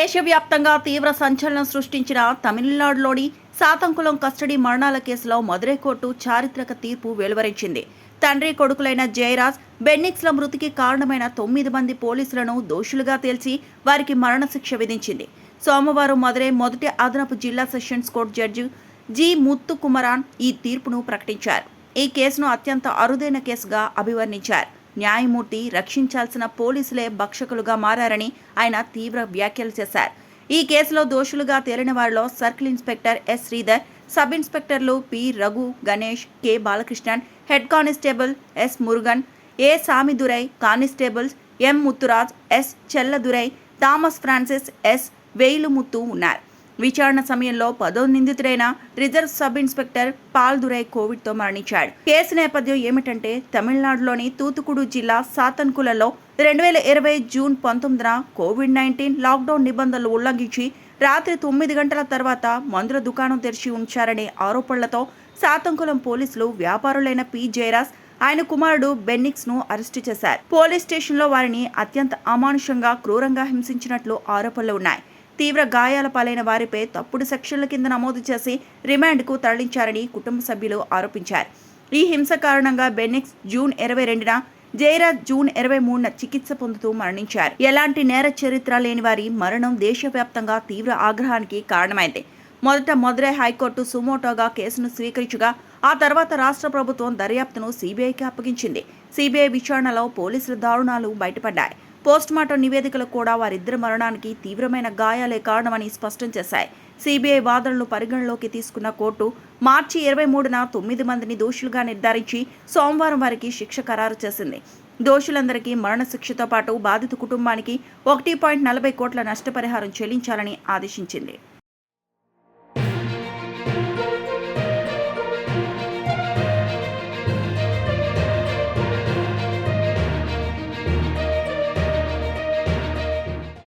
దేశవ్యాప్తంగా తీవ్ర సంచలనం సృష్టించిన తమిళనాడులోని సాతంకులం కస్టడీ మరణాల కేసులో మదురై కోర్టు చారిత్రక తీర్పు వెలువరించింది. తండ్రి కొడుకులైన జయరాజ్, బెన్నిక్స్ల మృతికి కారణమైన 9 మంది పోలీసులను దోషులుగా తేల్చి వారికి మరణశిక్ష విధించింది. సోమవారం మదురై మొదటి అదనపు జిల్లా సెషన్స్ కోర్టు జడ్జి జి. ముత్తుకుమరాన్ ఈ తీర్పును ప్రకటించారు. ఈ కేసును అత్యంత అరుదైన కేసుగా అభివర్ణించారు. న్యాయమూర్తి రక్షించాల్సిన పోలీసులే భక్షకులుగా మారారని ఆయన తీవ్ర వ్యాఖ్యలు చేశారు. ఈ కేసులో దోషులుగా తేలిన వారిలో circle inspector S. Sridhar, sub ఇన్స్పెక్టర్లు P. Raghu, Ganesh, K. Balakrishnan, head constable S. Murugan, A. Samidurai, constables M. Muthuraj, S. Chelladurai, Thomas Francis, S. Veilumuthu ఉన్నారు. విచారణ సమయంలో 10వ నిందితుడైన రిజర్వ్ సబ్ ఇన్స్పెక్టర్ పాల్దురై కోవిడ్తో మరణించాడు. కేసు నేపథ్యం ఏమిటంటే, తమిళనాడులోని తూతుకుడు జిల్లా సాతన్కులలో 2020 జూన్ 19న కోవిడ్-19 లాక్డౌన్ నిబంధనలు ఉల్లంఘించి రాత్రి 9 గంటల తర్వాత మందుల దుకాణం తెరిచి ఉంచారనే ఆరోపణలతో సాతంకులం పోలీసులు వ్యాపారులైన పి. జయరాజ్, ఆయన కుమారుడు బెన్నిక్స్ ను అరెస్టు చేశారు. పోలీస్ స్టేషన్లో వారిని అత్యంత అమానుషంగా, క్రూరంగా హింసించినట్లు ఆరోపణలు ఉన్నాయి. తీవ్ర గాయాల పాలైన వారిపై తప్పుడు సెక్షన్ల కింద నమోదు చేసి రిమాండ్కు తరలించారని కుటుంబ సభ్యులు ఆరోపించారు. ఈ హింస కారణంగా బెన్నిక్స్ జూన్ 22న, జయరాజ్ జూన్ 23న చికిత్స పొందుతూ మరణించారు. ఎలాంటి నేర చరిత్ర లేని వారి మరణం దేశవ్యాప్తంగా తీవ్ర ఆగ్రహానికి కారణమైంది. మొదట మదురై హైకోర్టు సుమోటోగా కేసును స్వీకరించగా, ఆ తర్వాత రాష్ట్ర ప్రభుత్వం దర్యాప్తును సిబిఐకి అప్పగించింది. సిబిఐ విచారణలో పోలీసుల దారుణాలు బయటపడ్డాయి. పోస్టుమార్టం నివేదికలు కూడా వారిద్దరి మరణానికి తీవ్రమైన గాయాలే కారణమని స్పష్టం చేశాయి. సిబిఐ వాదనలు పరిగణలోకి తీసుకున్న కోర్టు మార్చి 23న 9 మందిని దోషులుగా నిర్ధారించి సోమవారం వారికి శిక్ష ఖరారు చేసింది. దోషులందరికీ మరణశిక్షతో పాటు బాధిత కుటుంబానికి 1.40 కోట్ల నష్టపరిహారం చెల్లించాలని ఆదేశించింది.